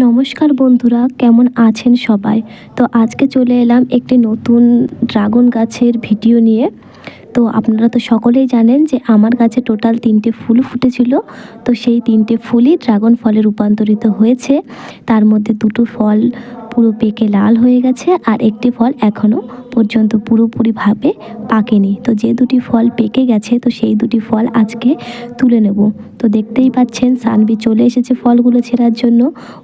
নমস্কার বন্ধুরা, কেমন আছেন সবাই? তো আজকে চলে এলাম একটি নতুন ড্রাগন গাছের ভিডিও নিয়ে। তো আপনারা তো সকলেই জানেন যে আমার গাছে টোটাল 3টে ফুল ফুটেছিল। তো সেই 3টে ফুলই ড্রাগন ফলে রূপান্তরিত হয়েছে। তার মধ্যে 2টো ফল পুরো পেকে লাল হয়ে গেছে, আর একটি ফল এখনও পর্যন্ত পুরোপুরিভাবে পাকেনি। তো যে 2টি ফল পেকে গেছে, তো সেই 2টি ফল আজকে তুলে নেব। তো দেখতেই পাচ্ছেন সানবি চলে এসেছে ফলগুলো ছেঁড়ার জন্য।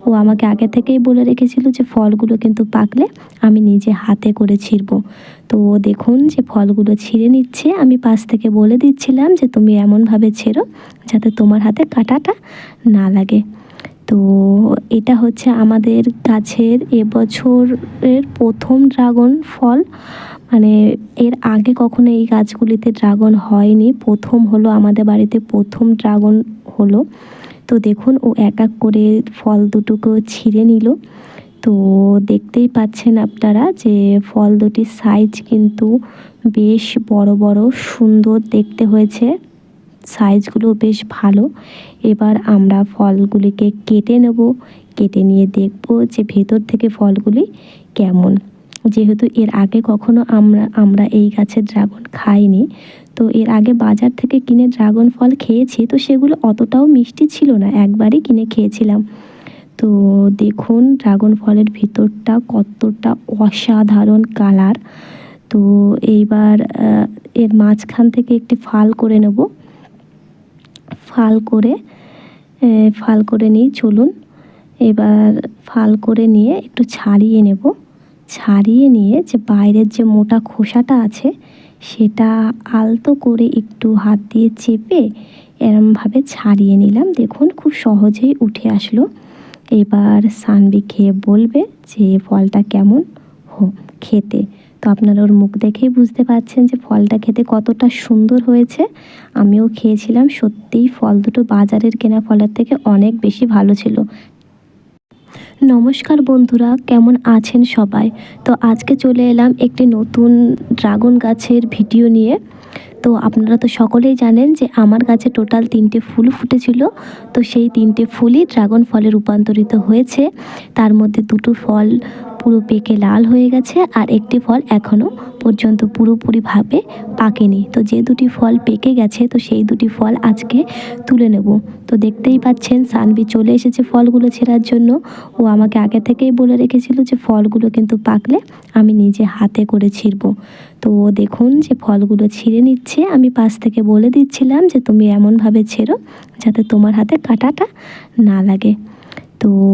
ও আমাকে আগে থেকেই বলে রেখেছিল যে ফলগুলো কিন্তু পাকলে আমি নিজে হাতে করে ছিঁড়ব। তো দেখুন যে ফলগুলো ছিঁড়ে নিচ্ছে। আমি পাশ থেকে বলে দিচ্ছিলাম যে তুমি এমনভাবে ছেঁড়ো যাতে তোমার হাতে কাঁটাটা না লাগে। তো এটা হচ্ছে আমাদের গাছের এবছরের প্রথম ড্রাগন ফল। মানে এর আগে কখনো এই গাছগুলিতে ড্রাগন হয়নি, প্রথম হলো আমাদের বাড়িতে, প্রথম ড্রাগন হলো। তো দেখুন ও এক এক করে ফল দুটোকে ছিঁড়ে নিল। তো দেখতেই পাচ্ছেন আপনারা যে ফল দুটির সাইজ কিন্তু বেশ বড় বড়, সুন্দর দেখতে হয়েছে, সাইজগুলো বেশ ভালো। এবার আমরা ফলগুলিকে কেটে নেব, কেটে নিয়ে দেখব যে ভেতর থেকে ফলগুলি কেমন। যেহেতু এর আগে কখনো আমরা এই গাছের ড্রাগন খাইনি, তো এর আগে বাজার থেকে কিনে ড্রাগন ফল খেয়েছি, তো সেগুলো অতটাও মিষ্টি ছিল না, একবারই কিনে খেয়েছিলাম। তো দেখুন ড্রাগন ফলের ভিতরটা কতটা অসাধারণ কালার। তো এইবার এর মাঝখান থেকে একটি ফাল করে নেব। ফাল করে নিই, চলুন। এবার ফাল করে নিয়ে একটু ছাড়িয়ে নেব। ছাড়িয়ে নিয়ে যে বাইরের যে মোটা খোসাটা আছে সেটা আলতো করে একটু হাত দিয়ে চেপে এরমভাবে ছাড়িয়ে নিলাম। দেখুন খুব সহজেই উঠে আসলো। এবার সানবি খেয়ে বলবে যে ফলটা কেমন খেতে। তো আপনারা ওর মুখ দেখেই বুঝতে পারছেন যে ফলটা খেতে কতটা সুন্দর হয়েছে। আমিও খেয়েছিলাম, সত্যিই ফল দুটো বাজারের কেনা ফলের থেকে অনেক বেশি ভালো ছিল। নমস্কার বন্ধুরা, কেমন আছেন সবাই? তো আজকে চলে এলাম একটি নতুন ড্রাগন গাছের ভিডিও নিয়ে। তো আপনারা তো সকলেই জানেন যে আমার গাছে টোটাল 3টে ফুল ফুটেছিল। তো সেই 3টে ফুলই ড্রাগন ফলে রূপান্তরিত হয়েছে। তার মধ্যে 2টো ফল পুরো পেকে লাল হয়ে গেছে, আর একটি ফল এখনও পর্যন্ত পুরোপুরিভাবে পাকেনি। তো যে 2টি ফল পেকে গেছে, তো সেই 2টি ফল আজকে তুলে নেব। তো দেখতেই পাচ্ছেন সানবি চলে এসেছে ফলগুলো ছেঁড়ার জন্য। ও আমাকে আগে থেকেই বলে রেখেছিল যে ফলগুলো কিন্তু পাকলে আমি নিজে হাতে করে ছিঁড়ব। তো দেখুন যে ফলগুলো ছিঁড়ে নিচ্ছে। আমি পাশ থেকে বলে দিচ্ছিলাম যে তুমি এমনভাবে ছেঁড়ো যাতে তোমার হাতে কাঁটাটা না লাগে। তো